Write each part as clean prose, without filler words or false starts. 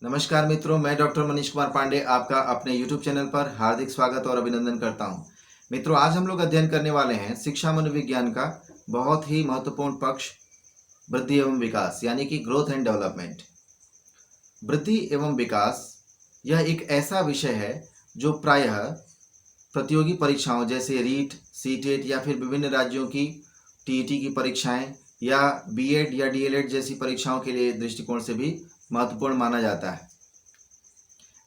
नमस्कार मित्रों, मैं डॉक्टर मनीष कुमार पांडे आपका अपने YouTube चैनल पर हार्दिक स्वागत और अभिनंदन करता हूं। मित्रों, आज हम लोग अध्ययन करने वाले हैं शिक्षा मनोविज्ञान का बहुत ही महत्वपूर्ण पक्ष वृद्धि एवं विकास यानी कि ग्रोथ एंड डेवलपमेंट। वृद्धि एवं विकास यह एक ऐसा विषय है जो प्रायः प्रतियोगी परीक्षाओं जैसे रीट, सीटेट या फिर विभिन्न राज्यों की टीईटी की परीक्षाएं या बीएड या डीएलएड जैसी परीक्षाओं के लिए दृष्टिकोण से भी महत्वपूर्ण माना जाता है।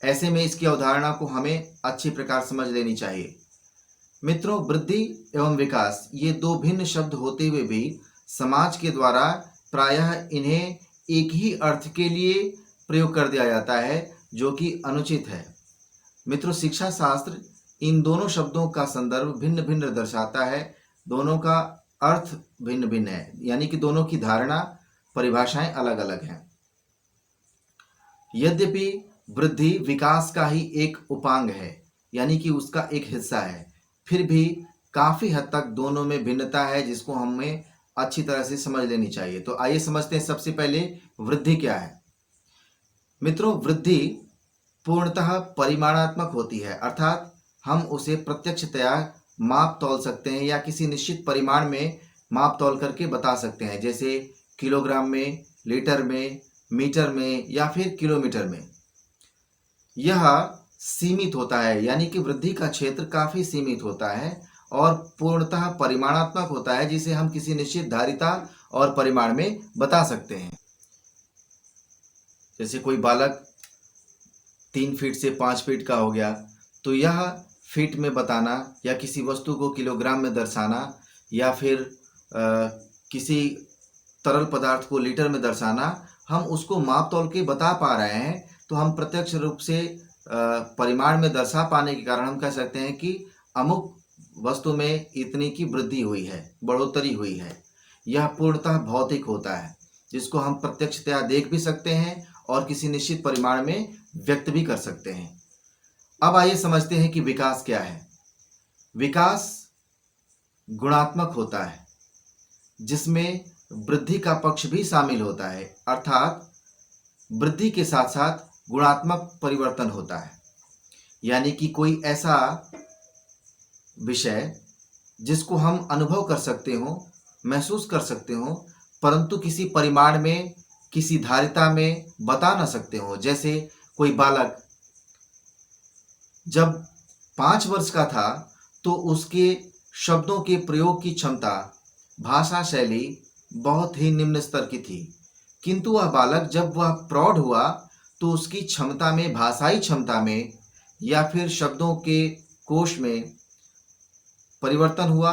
ऐसे में इसकी अवधारणा को हमें अच्छी प्रकार समझ लेनी चाहिए। मित्रों, वृद्धि एवं विकास ये दो भिन्न शब्द होते हुए भी समाज के द्वारा प्रायः इन्हें एक ही अर्थ के लिए प्रयोग कर दिया जाता है, जो कि अनुचित है। मित्रों, शिक्षा शास्त्र इन दोनों शब्दों का संदर्भ भिन्न भिन्न दर्शाता है, दोनों का अर्थ भिन्न भिन्न है, यानी कि दोनों की धारणा परिभाषाएं अलग अलग हैं। यद्यपि वृद्धि विकास का ही एक उपांग है, यानी कि उसका एक हिस्सा है, फिर भी काफी हद तक दोनों में भिन्नता है, जिसको हमें अच्छी तरह से समझ लेनी चाहिए। तो आइए समझते हैं सबसे पहले वृद्धि क्या है। मित्रों, वृद्धि पूर्णतः परिमाणात्मक होती है, अर्थात हम उसे प्रत्यक्षतया माप तौल सकते हैं या किसी निश्चित परिमाण में माप तौल करके बता सकते हैं, जैसे किलोग्राम में, लीटर में, मीटर में या फिर किलोमीटर में। यह सीमित होता है, यानी कि वृद्धि का क्षेत्र काफी सीमित होता है और पूर्णतः परिमाणात्मक होता है, जिसे हम किसी निश्चित धारिता और परिमाण में बता सकते हैं। जैसे कोई बालक 3 फीट से 5 फीट का हो गया, तो यह फीट में बताना या किसी वस्तु को किलोग्राम में दर्शाना या फिर किसी तरल पदार्थ को लीटर में दर्शाना, हम उसको माप तौल के बता पा रहे हैं, तो हम प्रत्यक्ष रूप से परिमाण में दर्शा पाने के कारण हम कह सकते हैं कि अमुक वस्तु में इतनी की वृद्धि हुई है, बढ़ोतरी हुई है। यह पूर्णतः भौतिक होता है, जिसको हम प्रत्यक्षतया देख भी सकते हैं और किसी निश्चित परिमाण में व्यक्त भी कर सकते हैं। अब आइए समझते हैं कि विकास क्या है। विकास गुणात्मक होता है, जिसमें वृद्धि का पक्ष भी शामिल होता है, अर्थात वृद्धि के साथ साथ गुणात्मक परिवर्तन होता है। यानी कि कोई ऐसा विषय जिसको हम अनुभव कर सकते हो, महसूस कर सकते हो, परंतु किसी परिमाण में, किसी धारिता में बता ना सकते हो। जैसे कोई बालक जब 5 वर्ष का था, तो उसके शब्दों के प्रयोग की क्षमता, भाषा शैली बहुत ही निम्न स्तर की थी, किंतु वह बालक जब वह प्रौढ़ हुआ तो उसकी क्षमता में, भाषाई क्षमता में या फिर शब्दों के कोश में परिवर्तन हुआ,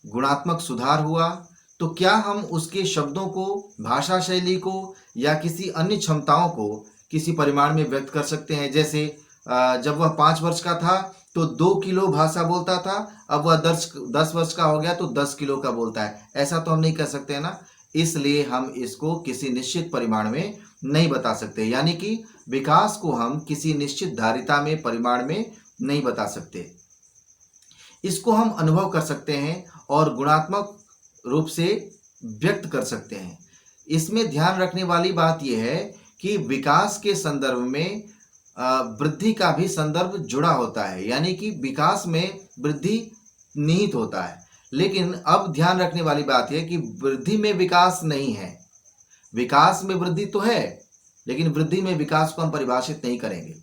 गुणात्मक सुधार हुआ। तो क्या हम उसके शब्दों को, भाषा शैली को या किसी अन्य क्षमताओं को किसी परिमाण में व्यक्त कर सकते हैं? जैसे जब वह 5 वर्ष का था तो 2 किलो भाषा बोलता था, अब वह 10 वर्ष का हो गया तो 10 किलो का बोलता है। ऐसा तो हम नहीं कर सकते हैं ना, इसलिए हम इसको किसी निश्चित परिमाण में नहीं बता सकते। यानी कि विकास को हम किसी निश्चित धारिता में, परिमाण में नहीं बता सकते। इसको हम अनुभव कर सकते हैं और गुणात्मक रूप से व्यक्त कर सकते हैं। इसमें ध्यान रखने वाली बात यह है कि विकास के संदर्भ में वृद्धि का भी संदर्भ जुड़ा होता है, यानी कि विकास में वृद्धि निहित होता है। लेकिन अब ध्यान रखने वाली बात है कि वृद्धि में विकास नहीं है, विकास में वृद्धि तो है, लेकिन वृद्धि में विकास को हम परिभाषित नहीं करेंगे।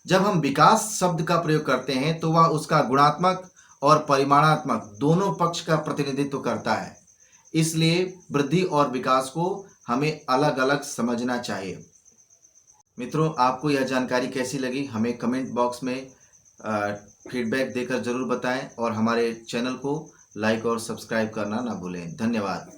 जब हम विकास शब्द का प्रयोग करते हैं तो वह उसका गुणात्मक और परिमाणात्मक दोनों पक्ष का प्रतिनिधित्व करता है। इसलिए वृद्धि और विकास को हमें अलग अलग समझना चाहिए। मित्रों, आपको यह जानकारी कैसी लगी, हमें कमेंट बॉक्स में फीडबैक देकर जरूर बताएं और हमारे चैनल को लाइक और सब्सक्राइब करना ना भूलें। धन्यवाद।